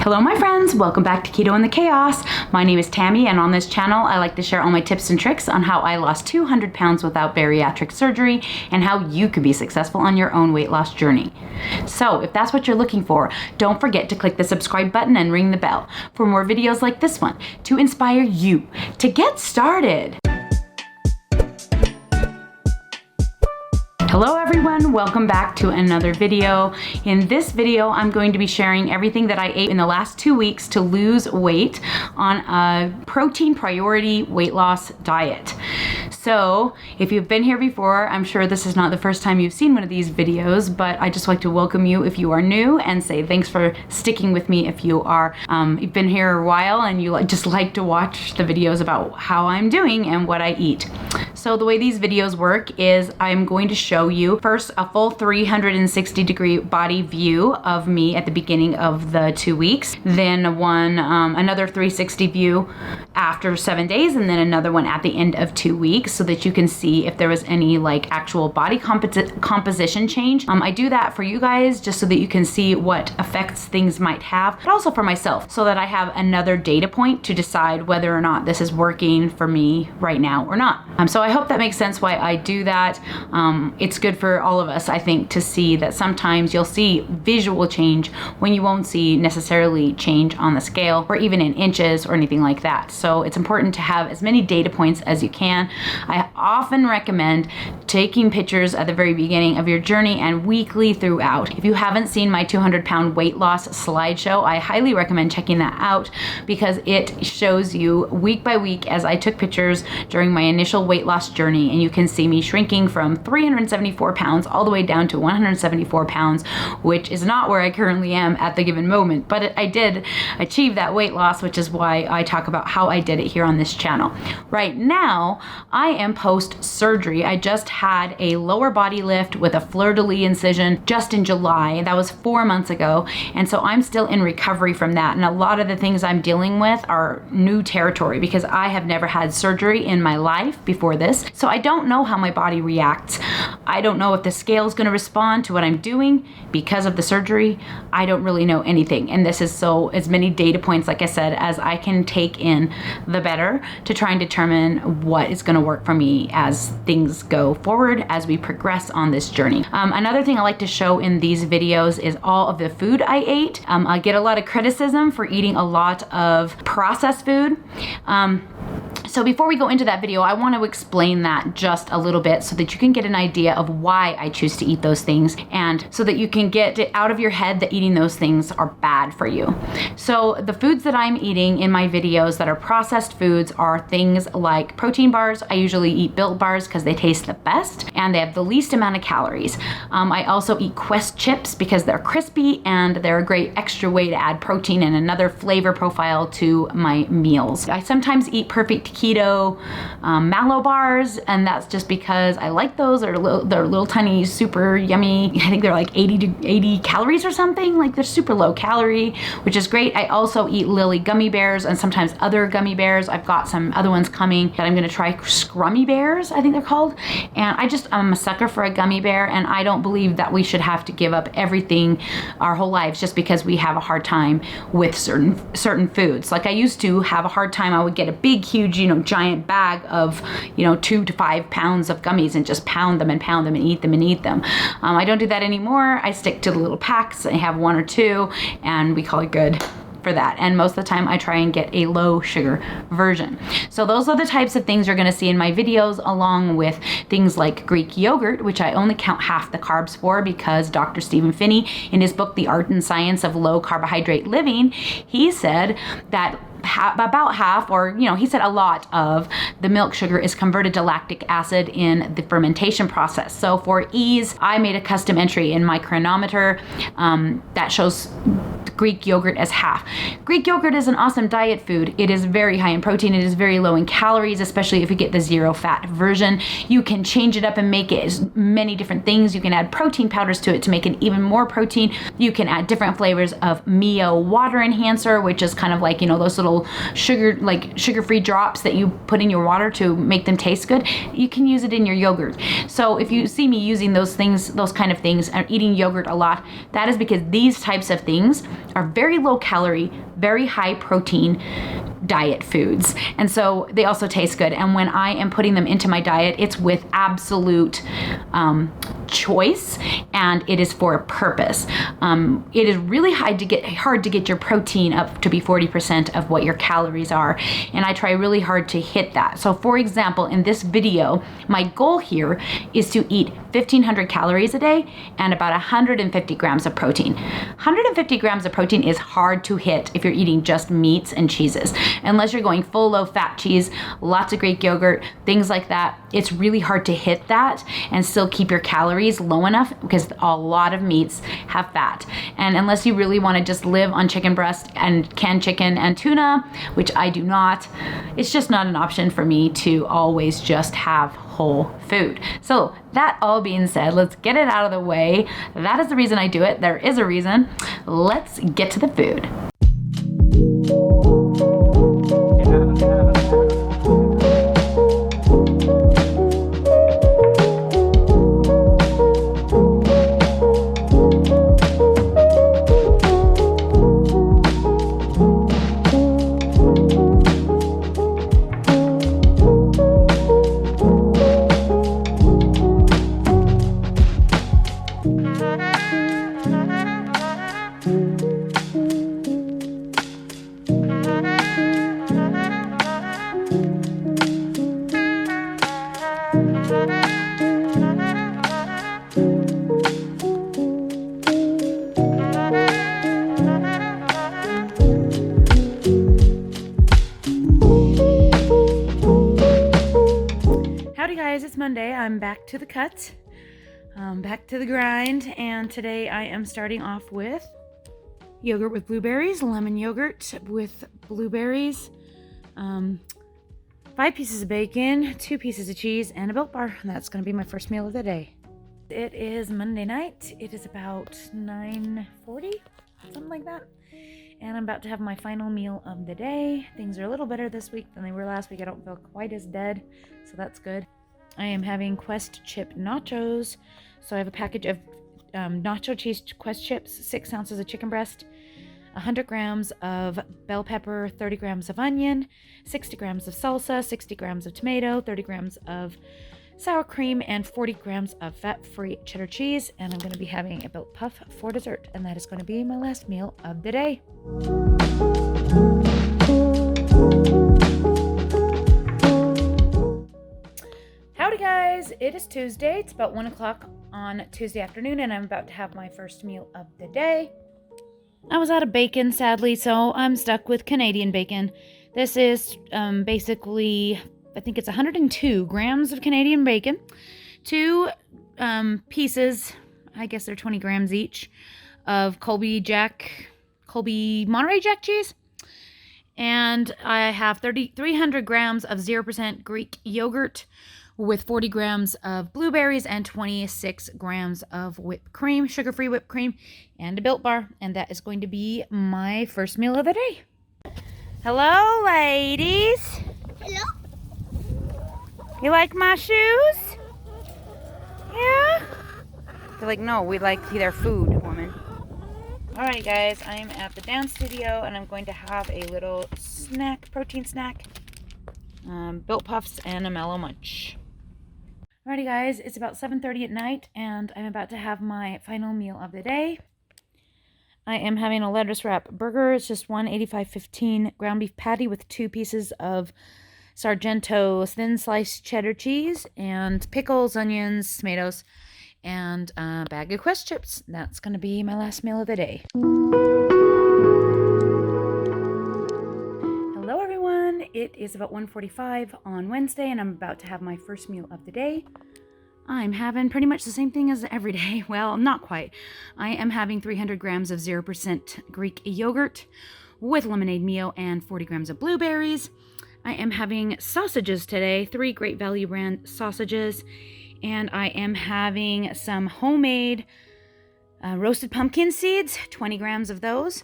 Hello my friends, welcome back to Keto and the Chaos. My name is Tammy, and on this channel I like to share all my tips and tricks on how I lost 200 pounds without bariatric surgery and how you can be successful on your own weight loss journey. So if that's what you're looking for, don't forget to click the subscribe button and ring the bell for more videos like this one to inspire you to get started. Hello everyone, welcome back to another video. In this video, I'm going to be sharing everything that I ate in the last 2 weeks to lose weight on a protein priority weight loss diet. So if you've been here before, I'm sure this is not the first time you've seen one of these videos, but I just like to welcome you if you are new and say thanks for sticking with me if you are, you've been here a while and you just like to watch the videos about how I'm doing and what I eat. So the way these videos work is I'm going to show you first a full 360-degree body view of me at the beginning of the 2 weeks, then another 360 view after 7 days, and then another one at the end of 2 weeks so that you can see if there was any like actual body composition change. I do that for you guys just so that you can see what effects things might have, but also for myself so that I have another data point to decide whether or not this is working for me right now or not. So I hope that makes sense why I do that. It's good for all of us, I think, to see that sometimes you'll see visual change when you won't see necessarily change on the scale or even in inches or anything like that. So it's important to have as many data points as you can. I often recommend taking pictures at the very beginning of your journey and weekly throughout. If you haven't seen my 200-pound weight loss slideshow, I highly recommend checking that out because it shows you week by week as I took pictures during my initial weight loss journey, and you can see me shrinking from 374 pounds all the way down to 174 pounds, which is not where I currently am at the given moment, but I did achieve that weight loss, which is why I talk about how I did it here on this channel. Right now, I am post-surgery. I just had a lower body lift with a Fleur-de-lis incision just in July. That was 4 months ago, and so I'm still in recovery from that, and a lot of the things I'm dealing with are new territory because I have never had surgery in my life before this, so I don't know how my body reacts. I don't know if the scale is going to respond to what I'm doing because of the surgery. I don't really know anything, and this is so as many data points, like I said, as I can take in, the better, to try and determine what is going to work for me as things go forward as we progress on this journey. Another thing I like to show in these videos is all of the food I ate. I get a lot of criticism for eating a lot of processed food. So before we go into that video, I want to explain that just a little bit so that you can get an idea of why I choose to eat those things, and so that you can get it out of your head that eating those things are bad for you. So the foods that I'm eating in my videos that are processed foods are things like protein bars. I usually eat Built bars because they taste the best and they have the least amount of calories. I also eat Quest chips because they're crispy and they're a great extra way to add protein and another flavor profile to my meals. I sometimes eat Perfect Keto mallow bars, and that's just because I like those. They're little tiny, super yummy. I think they're like 80 calories or something. Like they're super low calorie, which is great. I also eat Lily gummy bears and sometimes other gummy bears. I've got some other ones coming that I'm going to try. Scrummy bears, I think they're called. And I'm a sucker for a gummy bear, and I don't believe that we should have to give up everything our whole lives just because we have a hard time with certain foods. Like I used to have a hard time. I would get a big, huge, giant bag of, 2 to 5 pounds of gummies and just pound them and eat them. I don't do that anymore. I stick to the little packs. I have 1 or 2 and we call it good for that. And most of the time I try and get a low sugar version. So those are the types of things you're going to see in my videos, along with things like Greek yogurt, which I only count half the carbs for because Dr. Stephen Phinney, in his book, The Art and Science of Low Carbohydrate Living, he said that about half, or he said a lot of the milk sugar is converted to lactic acid in the fermentation process. So for ease, I made a custom entry in my chronometer that shows Greek yogurt as half. Greek yogurt is an awesome diet food. It is very high in protein. It is very low in calories, especially if you get the zero fat version. You can change it up and make it as many different things. You can add protein powders to it to make it even more protein. You can add different flavors of Mio water enhancer, which is kind of like, those little little sugar-free drops that you put in your water to make them taste good, you can use it in your yogurt. So if you see me using those kind of things, and eating yogurt a lot, that is because these types of things are very low calorie, very high protein diet foods. And so they also taste good. And when I am putting them into my diet, it's with absolute choice, and it is for a purpose. It is really hard to get your protein up to be 40% of what your calories are. And I try really hard to hit that. So for example, in this video, my goal here is to eat 1,500 calories a day and about 150 grams of protein. 150 grams of protein is hard to hit if you're eating just meats and cheeses. Unless you're going full low fat cheese, lots of Greek yogurt, things like that, it's really hard to hit that and still keep your calories low enough, because a lot of meats have fat. And unless you really want to just live on chicken breast and canned chicken and tuna, which I do not, it's just not an option for me to always just have whole food. So that all being said, let's get it out of the way. That is the reason I do it. There is a reason. Let's get to the food. It's Monday. I'm back to the cut, back to the grind, and today I am starting off with yogurt with blueberries, lemon yogurt with blueberries, 5 pieces of bacon, 2 pieces of cheese, and a Built Bar. That's going to be my first meal of the day. It is Monday night. It is about 9:40, something like that. And I'm about to have my final meal of the day. Things are a little better this week than they were last week. I don't feel quite as dead, so that's good. I am having Quest chip nachos. So I have a package of nacho cheese Quest chips, 6 ounces of chicken breast, 100 grams of bell pepper, 30 grams of onion, 60 grams of salsa, 60 grams of tomato, 30 grams of sour cream, and 40 grams of fat-free cheddar cheese. And I'm going to be having a Built Puff for dessert. And that is going to be my last meal of the day. Howdy guys, it is Tuesday. It's about 1 o'clock on Tuesday afternoon, and I'm about to have my first meal of the day. I was out of bacon, sadly, so I'm stuck with Canadian bacon. This is basically, I think it's 102 grams of Canadian bacon, 2 pieces, I guess they're 20 grams each, of Colby Monterey Jack cheese, and I have 300 grams of 0% Greek yogurt, with 40 grams of blueberries and 26 grams of whipped cream, sugar-free whipped cream, and a Built Bar. And that is going to be my first meal of the day. Hello, ladies. Hello? You like my shoes? Yeah? They're like, no, we like their food, woman. Alright, guys, I am at the dance studio, and I'm going to have a little snack, protein snack. Built Puffs and a Mellow Munch. Alrighty guys, it's about 7:30 at night, and I'm about to have my final meal of the day. I am having a lettuce wrap burger. It's just one 85-15 ground beef patty with 2 pieces of Sargento thin sliced cheddar cheese, and pickles, onions, tomatoes, and a bag of Quest chips. That's going to be my last meal of the day. Hello everyone, it is about 1:45 on Wednesday, and I'm about to have my first meal of the day. I'm having pretty much the same thing as every day. Well, not quite. I am having 300 grams of 0% Greek yogurt with lemonade Mio and 40 grams of blueberries. I am having sausages today, 3 Great Value brand sausages, and I am having some homemade roasted pumpkin seeds, 20 grams of those,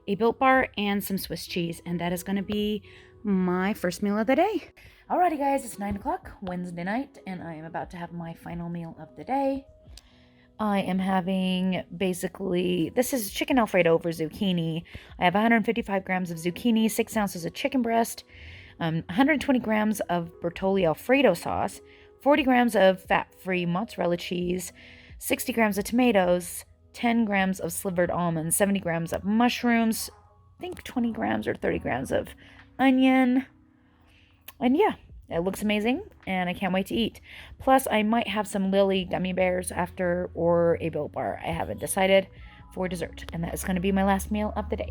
a Built Bar, and some Swiss cheese. And that is going to be my first meal of the day. Alrighty guys, it's 9 o'clock Wednesday night, and I am about to have my final meal of the day. I am having basically, this is chicken Alfredo over zucchini. I have 155 grams of zucchini, 6 ounces of chicken breast, 120 grams of Bertolli Alfredo sauce, 40 grams of fat-free mozzarella cheese, 60 grams of tomatoes, 10 grams of slivered almonds, 70 grams of mushrooms, I think 20 grams or 30 grams of onion. And yeah, it looks amazing, and I can't wait to eat. Plus, I might have some Lily gummy bears after, or a Built Bar. I haven't decided, for dessert. And that is going to be my last meal of the day.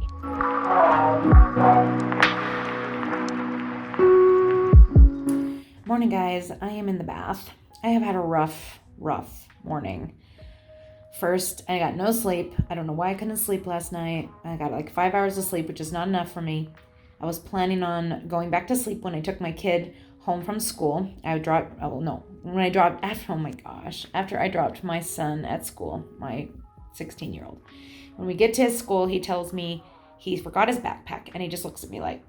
Morning, guys. I am in the bath. I have had a rough morning. First, I got no sleep. I don't know why I couldn't sleep last night. I got like 5 hours of sleep, which is not enough for me. I was planning on going back to sleep when I took my kid home from school. After I dropped my son at school, my 16-year-old. When we get to his school, he tells me he forgot his backpack, and he just looks at me like,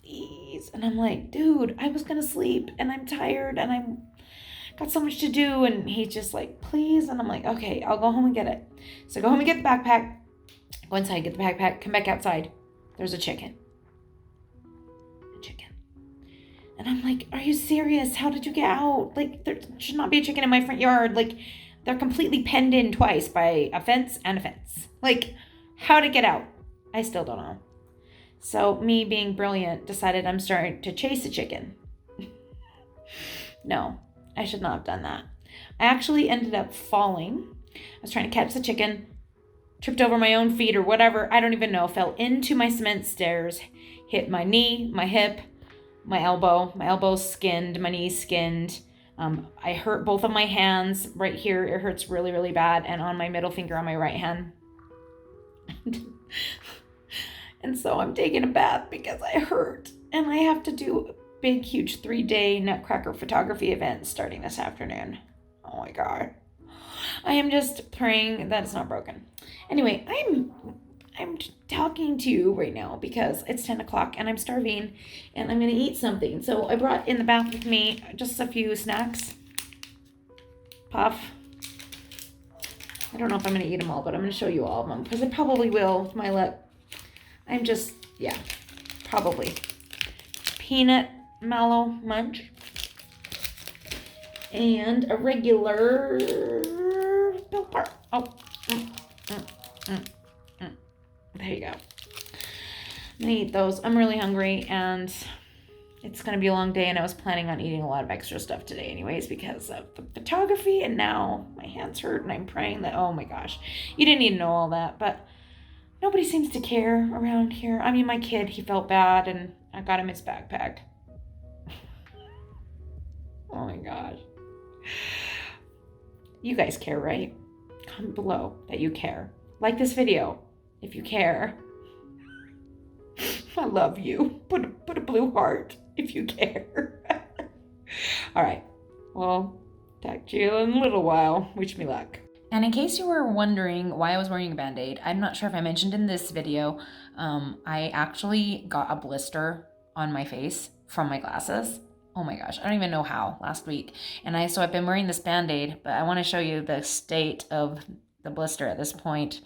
please. And I'm like, dude, I was going to sleep, and I'm tired, and I'm got so much to do. And he's just like, please. And I'm like, okay, I'll go home and get it. So I go home and get the backpack, go inside, get the backpack, come back outside. There's a chicken. And I'm like, are you serious? How did you get out? Like, there should not be a chicken in my front yard. Like, they're completely penned in twice by a fence and a fence. Like, how to get out? I still don't know. So me being brilliant decided I'm starting to chase a chicken. No, I should not have done that. I actually ended up falling. I was trying to catch the chicken, tripped over my own feet or whatever. I don't even know. Fell into my cement stairs, hit my knee, my hip, my elbow skinned, my knee skinned. I hurt both of my hands right here. It hurts really, really bad. And on my middle finger on my right hand. And so I'm taking a bath because I hurt. And I have to do a big, huge 3-day Nutcracker photography event starting this afternoon. Oh my God. I am just praying that it's not broken. Anyway, I'm talking to you right now because it's 10 o'clock and I'm starving and I'm going to eat something. So I brought in the bath with me just a few snacks. Puff. I don't know if I'm going to eat them all, but I'm going to show you all of them because I probably will with my luck. I'm just, yeah, probably. Peanut mallow munch. And a regular Built Bar. Oh, there you go. I'm gonna eat those. I'm really hungry and it's gonna be a long day, and I was planning on eating a lot of extra stuff today anyways because of the photography, and now my hands hurt and I'm praying that, oh my gosh, you didn't need to know all that, but nobody seems to care around here. I mean, my kid, he felt bad and I got him his backpack. Oh my gosh. You guys care, right? Comment below that you care. Like this video if you care. I love you. Put a blue heart if you care. All right. Well, talk to you in a little while. Wish me luck. And in case you were wondering why I was wearing a Band-Aid, I'm not sure if I mentioned in this video, I actually got a blister on my face from my glasses. Oh my gosh, I don't even know how, last week. And so I've been wearing this Band-Aid, but I want to show you the state of the blister at this point.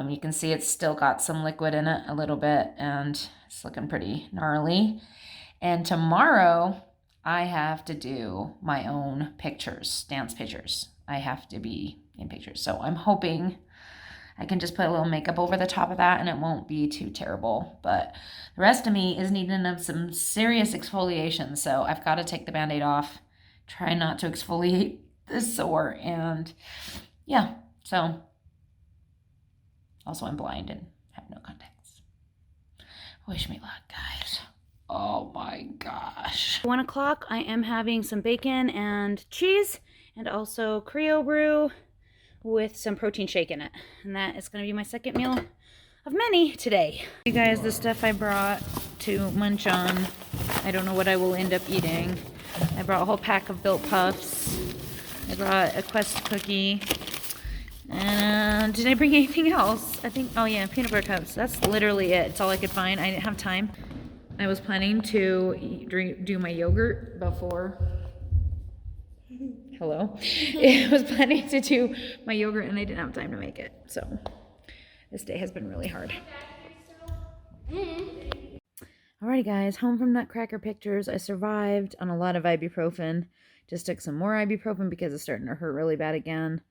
You can see it's still got some liquid in it a little bit, and it's looking pretty gnarly. And tomorrow I have to do my own pictures, dance pictures. I have to be in pictures. So I'm hoping I can just put a little makeup over the top of that and it won't be too terrible. But the rest of me is needing of some serious exfoliation. So I've got to take the Band-Aid off, try not to exfoliate this sore. And yeah, so also I'm blind and have no contacts. Wish me luck, guys. Oh my gosh. 1 o'clock, I am having some bacon and cheese and also Creo brew with some protein shake in it. And that is going to be my second meal of many today. You guys, the stuff I brought to munch on, I don't know what I will end up eating. I brought a whole pack of Built Puffs. I brought a Quest cookie, And did I bring anything else? I think, oh yeah, peanut butter cups. That's literally it. It's all I could find. I didn't have time. I was planning to do my yogurt before. Hello. I was planning to do my yogurt and I didn't have time to make it. So this day has been really hard. Alrighty guys, home from Nutcracker pictures. I survived on a lot of ibuprofen. Just took some more ibuprofen because it's starting to hurt really bad again.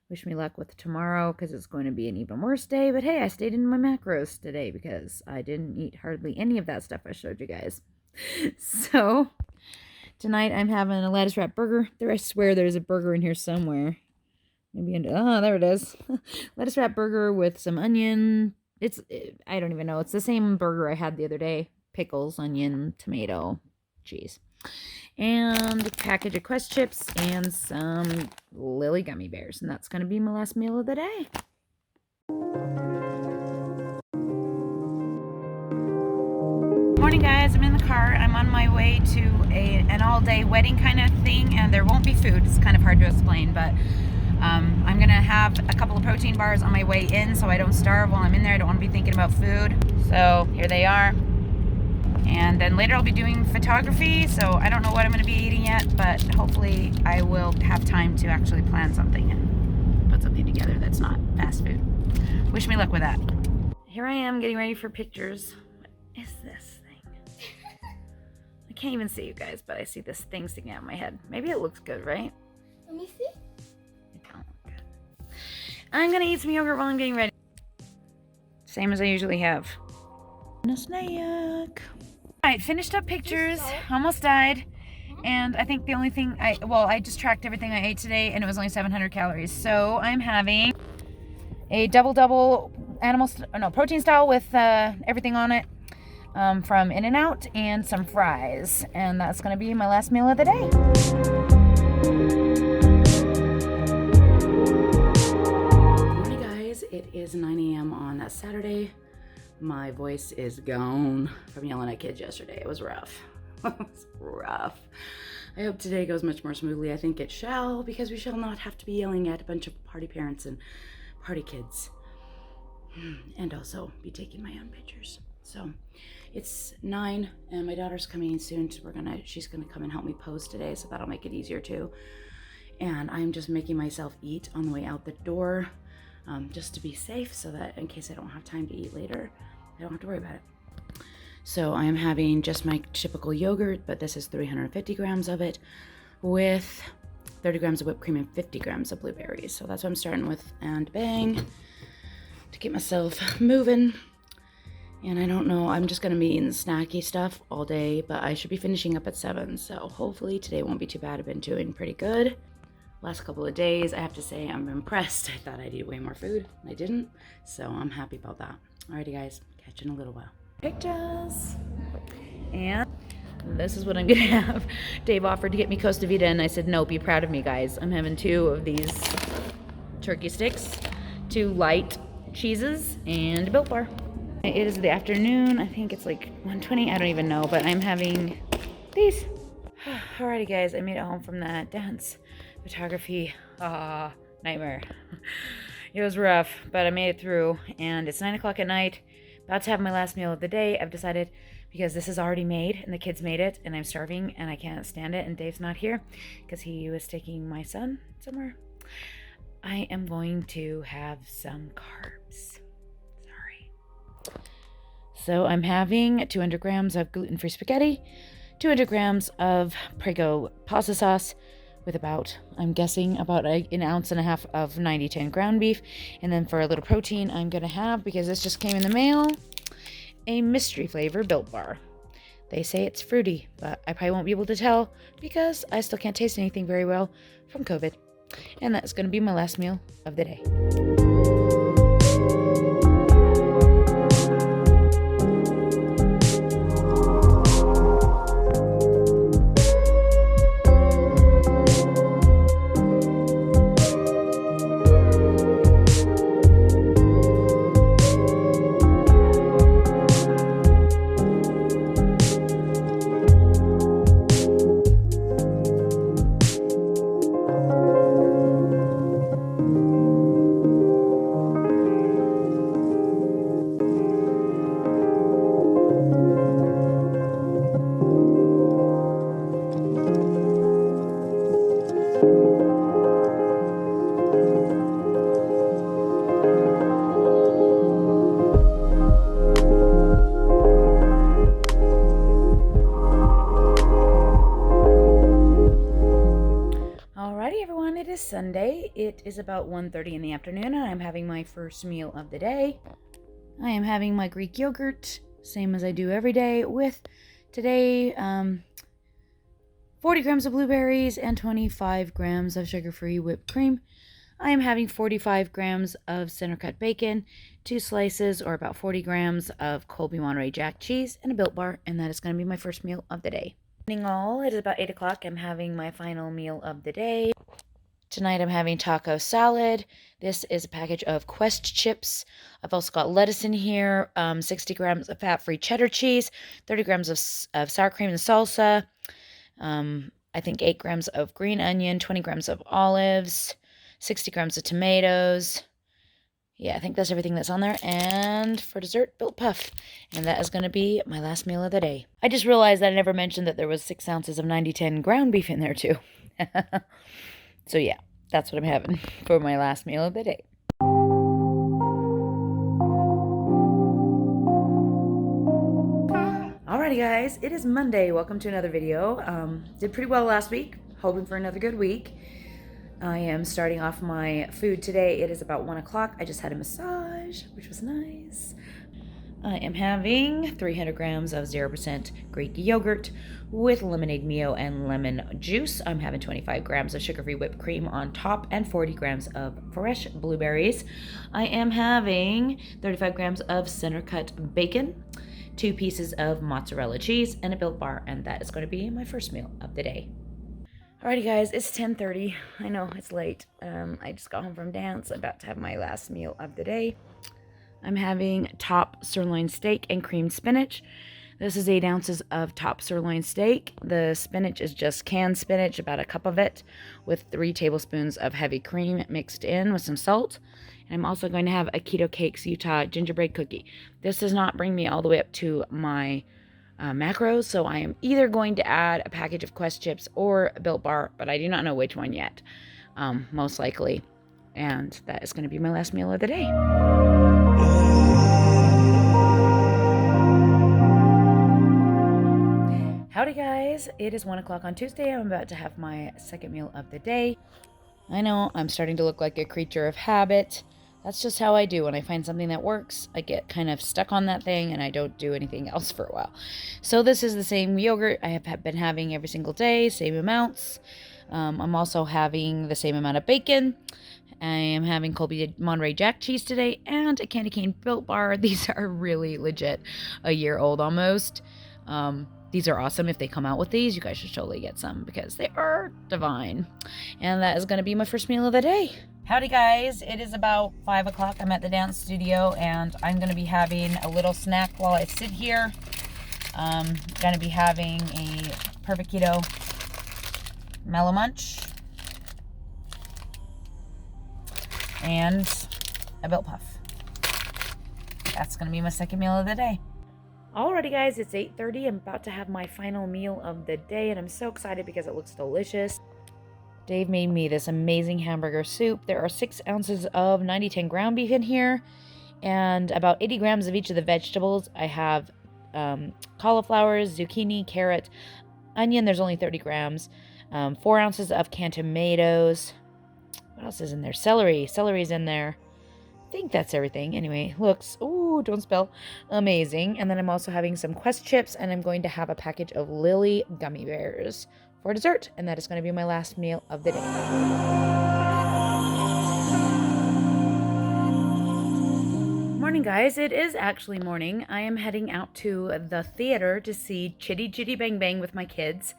Wish me luck with tomorrow because it's going to be an even worse day. But hey, I stayed in my macros today because I didn't eat hardly any of that stuff I showed you guys. So tonight I'm having a lettuce wrap burger. I swear there's a burger in here somewhere. Maybe there it is. Lettuce wrap burger with some onion. I don't even know. It's the same burger I had the other day. Pickles, onion, tomato, cheese. And a package of Quest chips and some Lily gummy bears. And that's going to be my last meal of the day. Morning guys, I'm in the car. I'm on my way to an all-day wedding kind of thing, and there won't be food. It's kind of hard to explain, but I'm going to have a couple of protein bars on my way in so I don't starve while I'm in there. I don't want to be thinking about food. So here they are. And then later I'll be doing photography, so I don't know what I'm going to be eating yet, but hopefully I will have time to actually plan something and put something together that's not fast food. Wish me luck with that. Here I am getting ready for pictures. What is this thing? I can't even see you guys, but I see this thing sticking out of my head. Maybe it looks good, right? Let me see. It don't look good. I'm going to eat some yogurt while I'm getting ready. Same as I usually have. And a snack. Alright, finished up pictures, almost died, and I think the only thing I just tracked everything I ate today, and it was only 700 calories. So I'm having a double protein style with everything on it from In-N-Out and some fries, and that's going to be my last meal of the day. Good morning guys, it is 9 a.m. on a Saturday. My voice is gone from yelling at kids yesterday. It was rough. It was rough. I hope today goes much more smoothly. I think it shall, because we shall not have to be yelling at a bunch of party parents and party kids. And also be taking my own pictures. So it's 9 and my daughter's coming in soon. So she's gonna come and help me pose today, so that'll make it easier too. And I'm just making myself eat on the way out the door. Just to be safe, so that in case I don't have time to eat later, I don't have to worry about it. So I am having just my typical yogurt, but this is 350 grams of it with 30 grams of whipped cream and 50 grams of blueberries. So that's what I'm starting with, and bang, to get myself moving. And I don't know, I'm just gonna be eating snacky stuff all day, but I should be finishing up at 7. So hopefully today won't be too bad. I've been doing pretty good. Last couple of days, I have to say I'm impressed. I thought I'd eat way more food. I didn't, so I'm happy about that. Alrighty guys, catch you in a little while. Pictures. And this is what I'm gonna have. Dave offered to get me Costa Vida, and I said, no, be proud of me guys. I'm having 2 of these turkey sticks, 2 light cheeses, and a Built Bar. It is the afternoon. I think it's like 1:20, I don't even know, but I'm having these. Alrighty guys, I made it home from that dance photography nightmare. It was rough, but I made it through, and it's 9 o'clock at night. About to have my last meal of the day. I've decided, because this is already made and the kids made it and I'm starving and I can't stand it and Dave's not here because he was taking my son somewhere, I am going to have some carbs. Sorry. So I'm having 200 grams of gluten-free spaghetti, 200 grams of Prego pasta sauce, with about, I'm guessing, about an ounce and a half of 90-10 ground beef. And then for a little protein, I'm going to have, because this just came in the mail, a mystery flavor Built Bar. They say it's fruity, but I probably won't be able to tell because I still can't taste anything very well from COVID. And that's going to be my last meal of the day. Tuesday. It is about 1:30 in the afternoon, and I'm having my first meal of the day. I am having my Greek yogurt, same as I do every day, with today 40 grams of blueberries and 25 grams of sugar-free whipped cream. I am having 45 grams of center-cut bacon, 2 slices or about 40 grams of Colby Monterey Jack cheese, and a Built Bar, and that is going to be my first meal of the day. Evening all, it is about 8 o'clock. I'm having my final meal of the day. Tonight I'm having taco salad. This is a package of Quest chips. I've also got lettuce in here, 60 grams of fat-free cheddar cheese, 30 grams of sour cream and salsa, I think 8 grams of green onion, 20 grams of olives, 60 grams of tomatoes. Yeah, I think that's everything that's on there. And for dessert, Built Puff. And that is going to be my last meal of the day. I just realized that I never mentioned that there was 6 ounces of 90-10 ground beef in there too. So yeah, that's what I'm having for my last meal of the day. Alrighty guys, it is Monday. Welcome to another video. Did pretty well last week. Hoping for another good week. I am starting off my food today. It is about 1 o'clock. I just had a massage, which was nice. I am having 300 grams of 0% Greek yogurt with lemonade mio and lemon juice. I'm having 25 grams of sugar-free whipped cream on top and 40 grams of fresh blueberries. I am having 35 grams of center-cut bacon, 2 pieces of mozzarella cheese, and a Built Bar, and that is going to be my first meal of the day. Alrighty guys, it's 10:30. I know it's late. I just got home from dance. I'm about to have my last meal of the day. I'm having top sirloin steak and creamed spinach. This is 8 ounces of top sirloin steak. The spinach is just canned spinach, about a cup of it, with 3 tablespoons of heavy cream mixed in with some salt. And I'm also going to have a Keto Cakes Utah gingerbread cookie. This does not bring me all the way up to my macros, so I am either going to add a package of Quest chips or a Built Bar, but I do not know which one yet, most likely. And that is going to be my last meal of the day. Howdy guys, it is 1 o'clock on Tuesday. I'm about to have my second meal of the day. I know I'm starting to look like a creature of habit. That's just how I do. When I find something that works, I get kind of stuck on that thing and I don't do anything else for a while. So this is the same yogurt I have been having every single day, same amounts. I'm also having the same amount of bacon. I am having Colby Monterey Jack cheese today and a candy cane Built Bar. These are really legit, a year old almost. These are awesome. If they come out with these, you guys should totally get some because they are divine. And that is going to be my first meal of the day. Howdy guys, it is about 5 o'clock. I'm at the dance studio and I'm going to be having a little snack while I sit here. I'm going to be having a Perfect Keto Mellow Munch and a Built Puff. That's going to be my second meal of the day. Alrighty guys, it's 8:30. I'm about to have my final meal of the day and I'm so excited because it looks delicious. Dave made me this amazing hamburger soup. There are 6 ounces of 90-10 ground beef in here and about 80 grams of each of the vegetables. I have cauliflower, zucchini, carrot, onion. There's only 30 grams. 4 ounces of canned tomatoes. What else is in there? Celery. Celery's in there. I think that's everything. Anyway, looks, ooh, don't spell, amazing. And then I'm also having some Quest chips and I'm going to have a package of Lily gummy bears for dessert, and that is going to be my last meal of the day. Morning guys, it is actually morning. I am heading out to the theater to see Chitty Chitty Bang Bang with my kids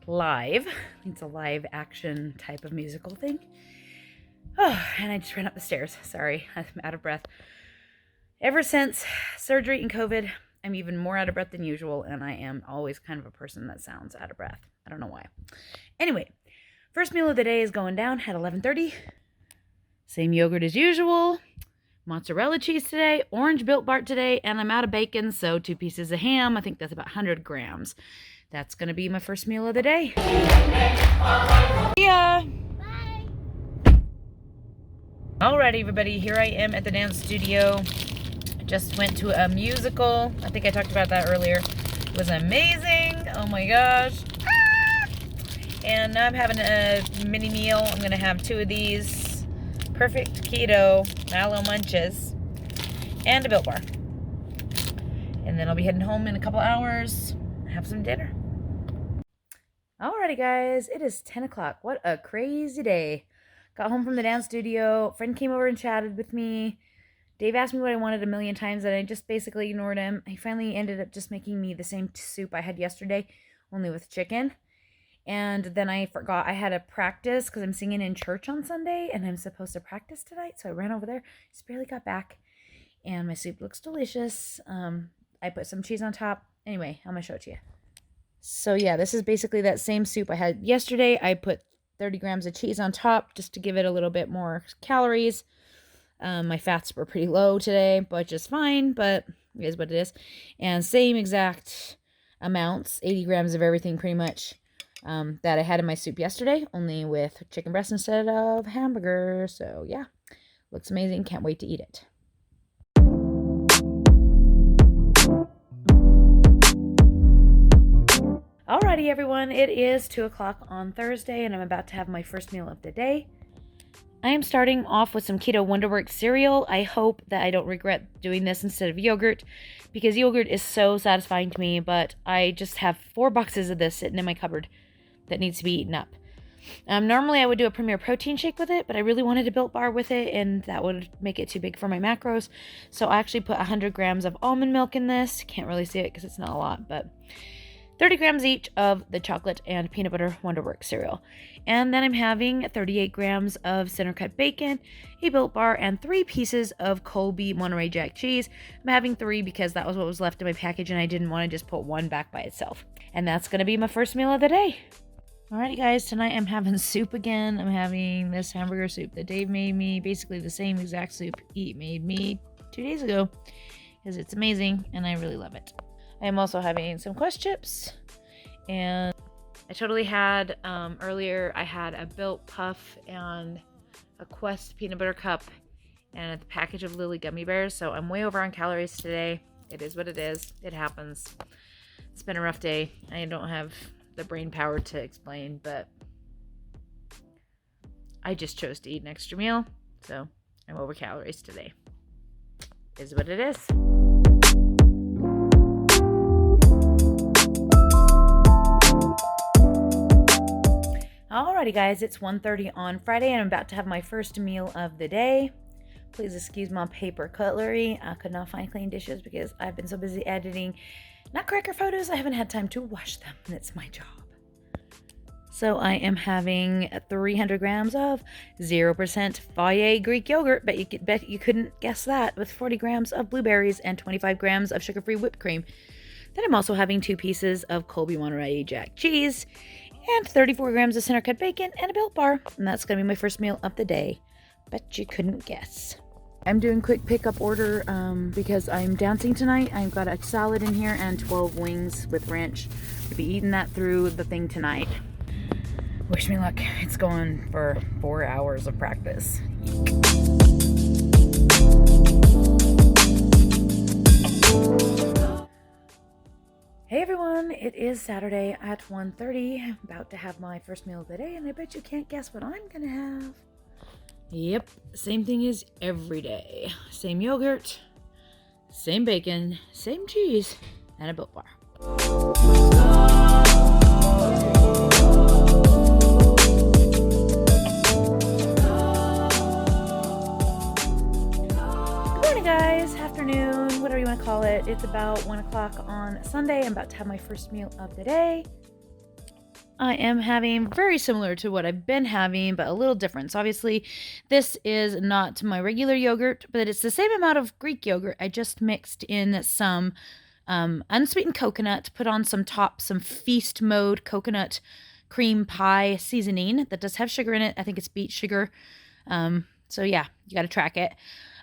live. It's a live action type of musical thing. Oh, and I just ran up the stairs. Sorry, I'm out of breath. Ever since surgery and COVID, I'm even more out of breath than usual, and I am always kind of a person that sounds out of breath. I don't know why. Anyway, first meal of the day is going down at 11:30. Same yogurt as usual. Mozzarella cheese today, orange Built Bar today, and I'm out of bacon, so 2 pieces of ham. I think that's about 100 grams. That's going to be my first meal of the day. Yeah. Bye. Alright, everybody, here I am at the dance studio. I just went to a musical. I think I talked about that earlier. It was amazing. Oh my gosh. And now I'm having a mini meal. I'm gonna have 2 of these perfect keto Mallow Munches and a Built Bar. And then I'll be heading home in a couple hours, have some dinner. Alrighty guys, it is 10 o'clock. What a crazy day. Got home from the dance studio. Friend came over and chatted with me. Dave asked me what I wanted a million times, and I just basically ignored him. He finally ended up just making me the same soup I had yesterday, only with chicken. And then I forgot I had a practice because I'm singing in church on Sunday, and I'm supposed to practice tonight. So I ran over there. Just barely got back, and my soup looks delicious. I put some cheese on top. Anyway, I'm going to show it to you. So yeah, this is basically that same soup I had yesterday. I put 30 grams of cheese on top just to give it a little bit more calories. My fats were pretty low today, but just fine, but it is what it is. And same exact amounts, 80 grams of everything pretty much, that I had in my soup yesterday, only with chicken breast instead of hamburger. So yeah, looks amazing. Can't wait to eat it. Alrighty everyone, it is 2 o'clock on Thursday, and I'm about to have my first meal of the day. I am starting off with some Keto Wonderworks cereal. I hope that I don't regret doing this instead of yogurt, because yogurt is so satisfying to me, but I just have 4 boxes of this sitting in my cupboard that needs to be eaten up. Normally I would do a Premier Protein shake with it, but I really wanted a Built Bar with it, and that would make it too big for my macros. So I actually put 100 grams of almond milk in this. Can't really see it because it's not a lot, but 30 grams each of the chocolate and peanut butter Wonderworks cereal. And then I'm having 38 grams of center cut bacon, a Built Bar, and 3 pieces of Colby Monterey Jack cheese. I'm having 3 because that was what was left in my package and I didn't want to just put 1 back by itself. And that's going to be my first meal of the day. Alrighty guys, tonight I'm having soup again. I'm having this hamburger soup that Dave made me, basically the same exact soup he made me 2 days ago, because it's amazing and I really love it. I am also having some Quest chips, and I totally had, earlier I had a Built Puff and a Quest peanut butter cup and a package of Lily gummy bears, so I'm way over on calories today. It is what it is. It happens. It's been a rough day. I don't have the brain power to explain, but I just chose to eat an extra meal, so I'm over calories today. It is what it is. Alrighty guys, it's 1:30 on Friday and I'm about to have my first meal of the day. Please excuse my paper cutlery. I could not find clean dishes because I've been so busy editing Nutcracker photos I haven't had time to wash them, and it's my job. So I am having 300 grams of 0% Fage Greek yogurt, bet you couldn't guess that, with 40 grams of blueberries and 25 grams of sugar-free whipped cream. Then I'm also having 2 pieces of Colby Monterey Jack cheese and 34 grams of center cut bacon and a Built Bar. And that's going to be my first meal of the day. Bet you couldn't guess. I'm doing quick pickup order because I'm dancing tonight. I've got a salad in here and 12 wings with ranch. I'll be eating that through the thing tonight. Wish me luck. It's going for 4 hours of practice. Hey everyone, it is Saturday at 1:30. I'm about to have my first meal of the day, and I bet you can't guess what I'm gonna have. Yep, same thing as every day. Same yogurt, same bacon, same cheese, and a Built Bar. Good morning guys, afternoon, whatever you want to call it. It's about 1 o'clock on Sunday. I'm about to have my first meal of the day. I am having very similar to what I've been having, but a little different. So obviously this is not my regular yogurt, but it's the same amount of Greek yogurt. I just mixed in some unsweetened coconut, put on some feast mode coconut cream pie seasoning that does have sugar in it. I think it's beet sugar. So yeah, you got to track it.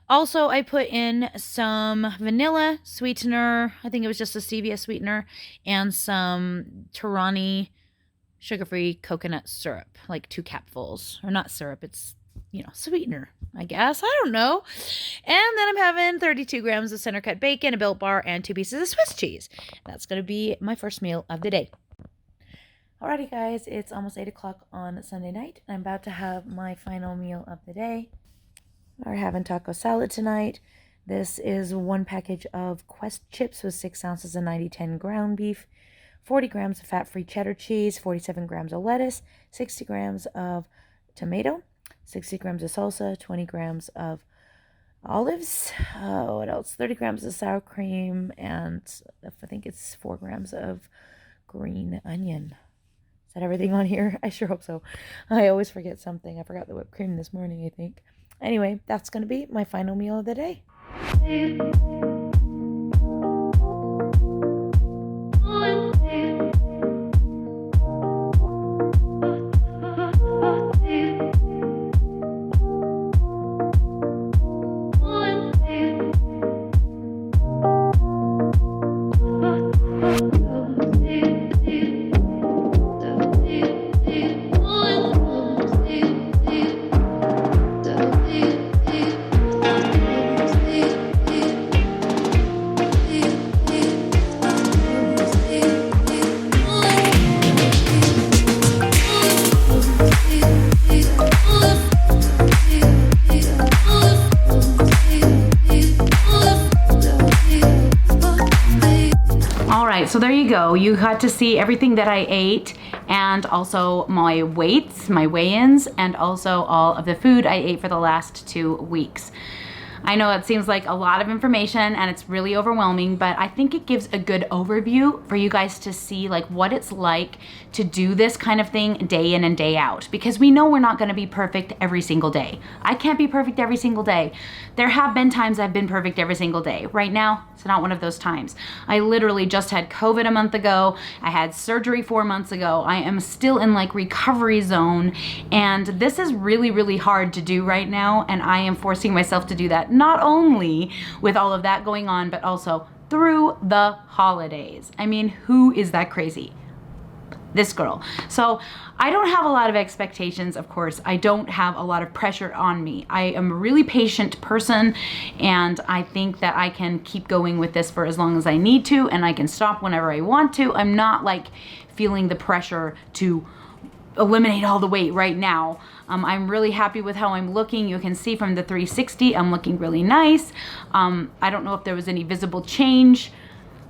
Also, I put in some vanilla sweetener. I think it was just a stevia sweetener, and some Torani sugar-free coconut syrup, like 2 capfuls. Or not syrup, it's, sweetener, I guess. I don't know. And then I'm having 32 grams of center cut bacon, a Built Bar, and 2 pieces of Swiss cheese. That's going to be my first meal of the day. Alrighty guys, it's almost 8 o'clock on Sunday night. I'm about to have my final meal of the day. We're having taco salad tonight. This is one package of Quest chips with 6 ounces of 90-10 ground beef, 40 grams of fat-free cheddar cheese, 47 grams of lettuce, 60 grams of tomato, 60 grams of salsa, 20 grams of olives, what else? 30 grams of sour cream, and I think it's 4 grams of green onion. Is that everything on here? I sure hope so. I always forget something. I forgot the whipped cream this morning, I think. Anyway, that's going to be my final meal of the day. So there you go. You got to see everything that I ate and also my weights, my weigh-ins, and also all of the food I ate for the last 2 weeks. I know it seems like a lot of information and it's really overwhelming, but I think it gives a good overview for you guys to see like what it's like to do this kind of thing day in and day out, because we know we're not going to be perfect every single day. I can't be perfect every single day. There have been times I've been perfect every single day. Right now, it's not one of those times. I literally just had COVID a month ago. I had surgery 4 months ago. I am still in like recovery zone, and this is really, really hard to do right now, and I am forcing myself to do that, not only with all of that going on, but also through the holidays. I mean, who is that crazy? This girl. So I don't have a lot of expectations, of course. I don't have a lot of pressure on me. I am a really patient person, and I think that I can keep going with this for as long as I need to, and I can stop whenever I want to. I'm not like feeling the pressure to eliminate all the weight right now. I'm really happy with how I'm looking. You can see from the 360, I'm looking really nice. I don't know if there was any visible change.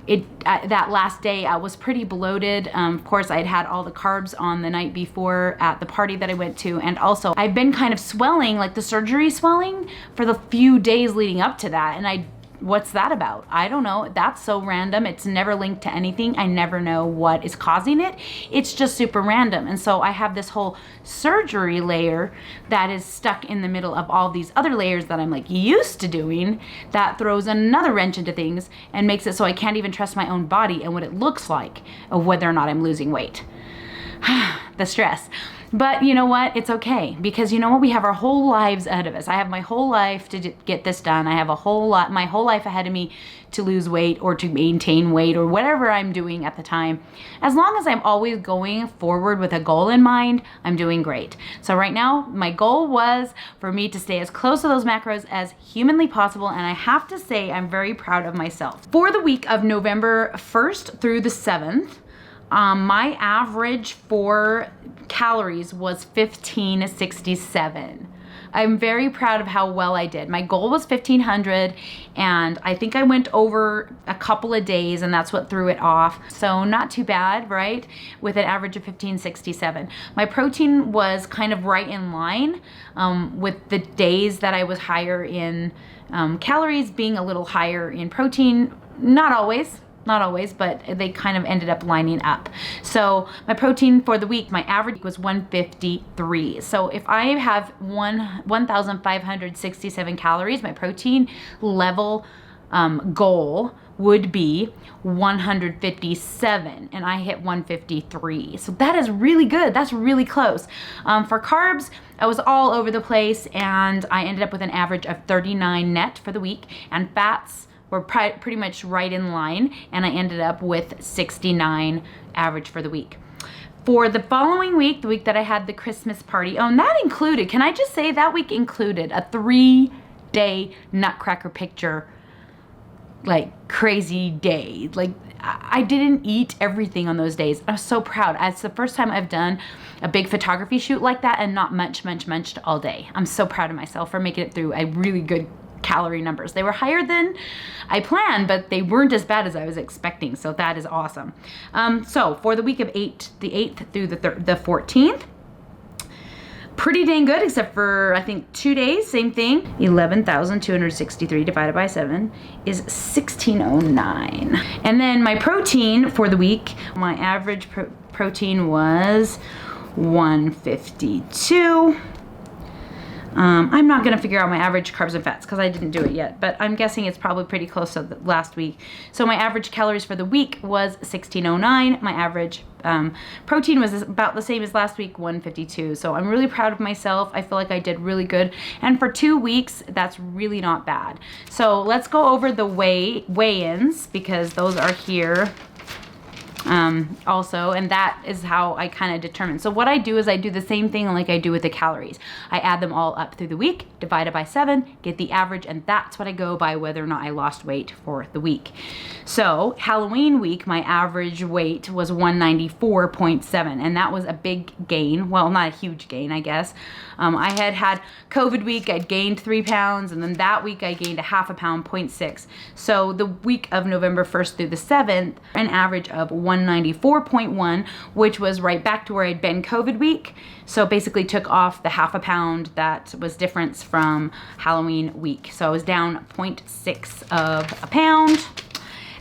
That last day I was pretty bloated. Of course, I'd had all the carbs on the night before at the party that I went to, and also I've been kind of swelling, like the surgery swelling, for the few days leading up to that, and what's that about? I don't know. That's so random. It's never linked to anything. I never know what is causing it. It's just super random. And so I have this whole surgery layer that is stuck in the middle of all these other layers that I'm like used to doing, that throws another wrench into things and makes it so I can't even trust my own body and what it looks like of whether or not I'm losing weight. The stress. But you know what? It's okay, because you know what? We have our whole lives ahead of us. I have my whole life to get this done. I have my whole life ahead of me to lose weight or to maintain weight or whatever I'm doing at the time. As long as I'm always going forward with a goal in mind, I'm doing great. So right now, my goal was for me to stay as close to those macros as humanly possible, and I have to say I'm very proud of myself. For the week of November 1st through the 7th, my average for calories was 1567. I'm very proud of how well I did. My goal was 1500, and I think I went over a couple of days, and that's what threw it off. So not too bad, right? With an average of 1567. My protein was kind of right in line with the days that I was higher in calories, being a little higher in protein. Not always, but they kind of ended up lining up. So my protein for the week, my average was 153. So if I have 1,567 calories, my protein level goal would be 157, and I hit 153. So that is really good. That's really close. For carbs, I was all over the place, and I ended up with an average of 39 net for the week, and fats were pretty much right in line, and I ended up with 69 average for the week. For the following week, the week that I had the Christmas party, and that included, can I just say that week included a 3-day Nutcracker picture, like crazy day. Like I didn't eat everything on those days. I was so proud. It's the first time I've done a big photography shoot like that and not munched all day. I'm so proud of myself for making it through a really good calorie numbers. They were higher than I planned, but they weren't as bad as I was expecting. So that is awesome. So for the week of the 8th through the 14th, pretty dang good, except for I think 2 days, same thing. 11,263 divided by 7 is 1609. And then my protein for the week, my average protein was 152. I'm not going to figure out my average carbs and fats because I didn't do it yet, but I'm guessing it's probably pretty close to the last week. So my average calories for the week was 1609. My average protein was about the same as last week, 152. So I'm really proud of myself. I feel like I did really good. And for 2 weeks, that's really not bad. So let's go over the weigh-ins because those are here. Also, and that is how I kind of determine. So what I do is I do the same thing like I do with the calories. I add them all up through the week, divide it by 7, get the average, and that's what I go by whether or not I lost weight for the week. So Halloween week, my average weight was 194.7, and that was a big gain. Well, not a huge gain, I guess. I had COVID week, I'd gained 3 pounds, and then that week I gained a half a pound, 0.6. So the week of November 1st through the 7th, an average of 194.1, which was right back to where I'd been COVID week. So basically took off the half a pound that was difference from Halloween week. So I was down 0.6 of a pound.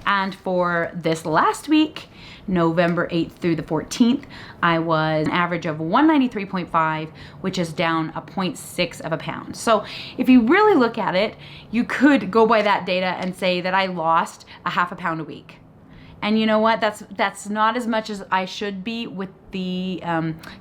And for this last week, November 8th through the 14th, I was an average of 193.5, which is down a 0.6 of a pound. So if you really look at it, you could go by that data and say that I lost a half a pound a week. And you know what? That's not as much as I should be with the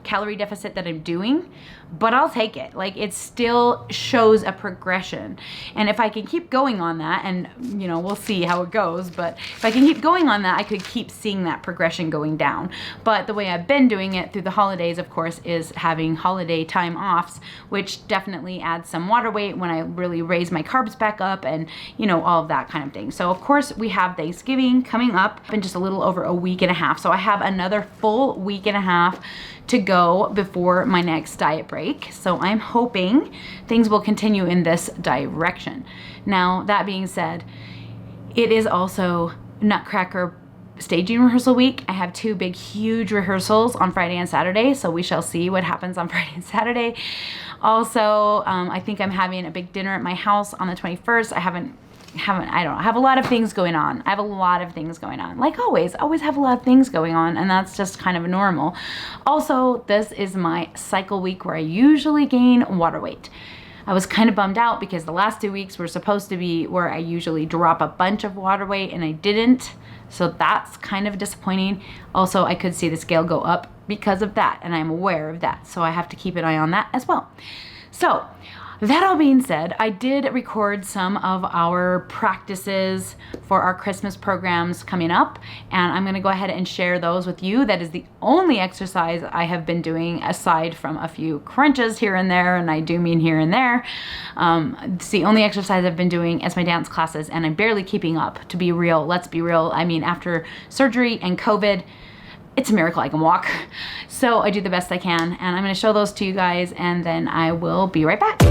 calorie deficit that I'm doing, but I'll take it. Like, it still shows a progression. And if I can keep going on that, and you know, we'll see how it goes, but if I can keep going on that, I could keep seeing that progression going down. But the way I've been doing it through the holidays, of course, is having holiday time offs, which definitely adds some water weight when I really raise my carbs back up and, you know, all of that kind of thing. So of course we have Thanksgiving coming up in just a little over a week and a half. So I have another full week and a half to go before my next diet break. So I'm hoping things will continue in this direction. Now, that being said, it is also Nutcracker staging rehearsal week. I have 2 big, huge rehearsals on Friday and Saturday, so we shall see what happens on Friday and Saturday. Also, I think I'm having a big dinner at my house on the 21st. I have a lot of things going on. Like always have a lot of things going on, and that's just kind of normal. Also, this is my cycle week where I usually gain water weight. I was kind of bummed out because the last 2 weeks were supposed to be where I usually drop a bunch of water weight and I didn't. So that's kind of disappointing. Also, I could see the scale go up because of that, and I'm aware of that. So I have to keep an eye on that as well. So that all being said, I did record some of our practices for our Christmas programs coming up, and I'm going to go ahead and share those with you. That is the only exercise I have been doing aside from a few crunches here and there, and I do mean here and there. It's the only exercise I've been doing as my dance classes, and I'm barely keeping up, to be real. Let's be real. I mean, after surgery and COVID, it's a miracle I can walk. So I do the best I can, and I'm going to show those to you guys, and then I will be right back.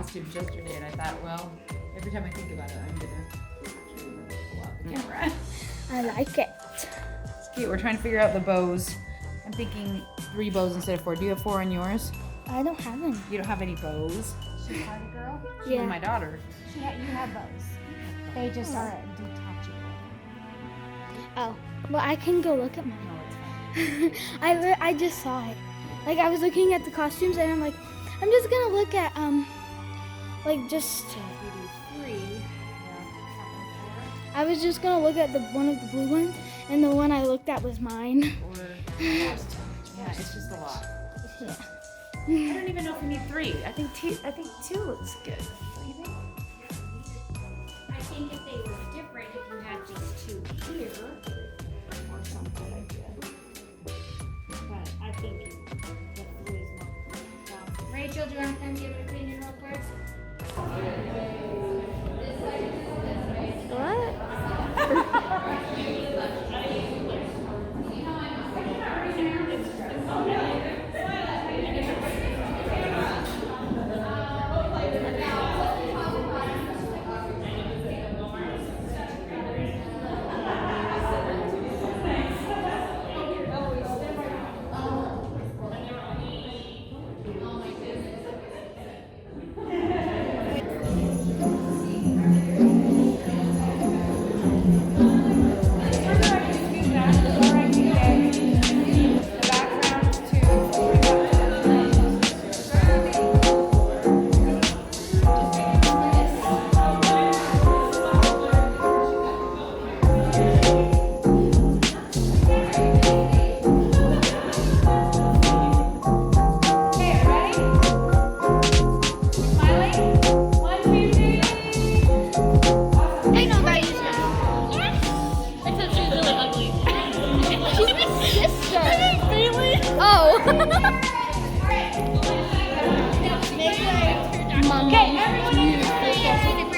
costumes yesterday, and I thought, well, every time I think about it, I'm gonna pull out the camera. I like it. It's cute. We're trying to figure out the bows. I'm thinking 3 bows instead of 4. Do you have 4 on yours? I don't have any. You don't have any bows? She's Hyde girl? She's Yeah. my daughter. You have bows. They just are detachable. Oh, well, I can go look at mine. No, it's fine. I just saw it. Like, I was looking at the costumes and I'm like, I'm just gonna look at, like, just, So if we do 3, I was just gonna look at one of the blue ones, and the one I looked at was mine. or yeah, it's just a lot. Yeah. I don't even know if we need 3. I think 2 looks good. What do you think? I think if they were different, if you had these 2 here, or something like that. But I think the 3 is more. Rachel, do you want to come give it a opinion real quick? What?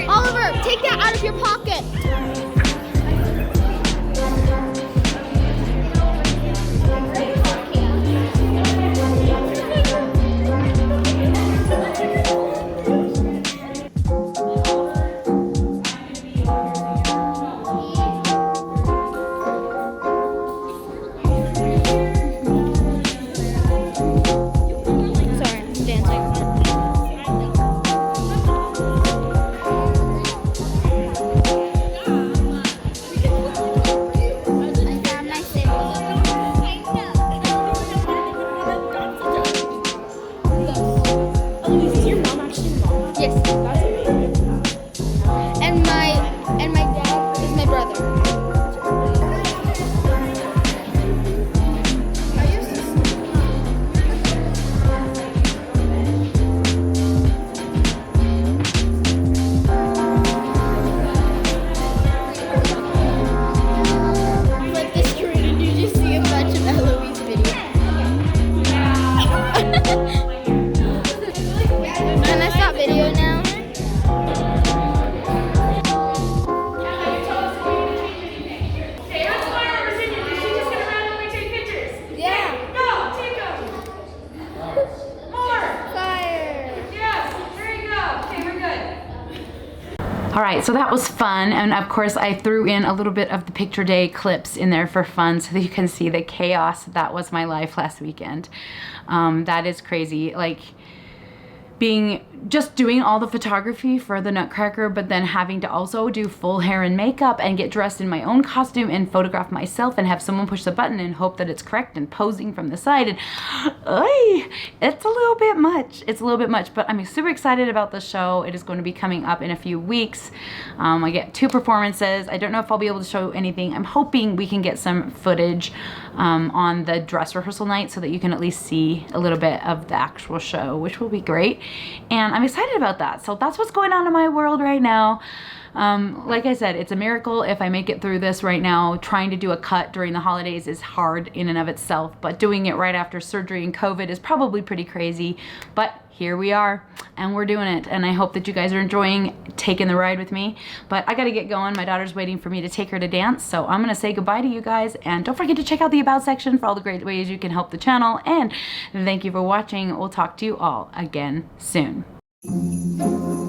Oliver, take that out of your pocket. All right, so that was fun, and of course I threw in a little bit of the picture day clips in there for fun so that you can see the chaos that was my life last weekend. That is crazy, like just doing all the photography for the Nutcracker, but then having to also do full hair and makeup and get dressed in my own costume and photograph myself and have someone push the button and hope that it's correct and posing from the side, and it's a little bit much. It's a little bit much, but I'm super excited about the show. It is going to be coming up in a few weeks. I get 2 performances. I don't know if I'll be able to show anything. I'm hoping we can get some footage on the dress rehearsal night so that you can at least see a little bit of the actual show, which will be great. And I'm excited about that. So that's what's going on in my world right now. Like I said, it's a miracle if I make it through this right now. Trying to do a cut during the holidays is hard in and of itself, but doing it right after surgery and COVID is probably pretty crazy. But here we are, and we're doing it. And I hope that you guys are enjoying taking the ride with me. But I gotta get going. My daughter's waiting for me to take her to dance. So I'm gonna say goodbye to you guys. And don't forget to check out the About section for all the great ways you can help the channel. And thank you for watching. We'll talk to you all again soon. Bye.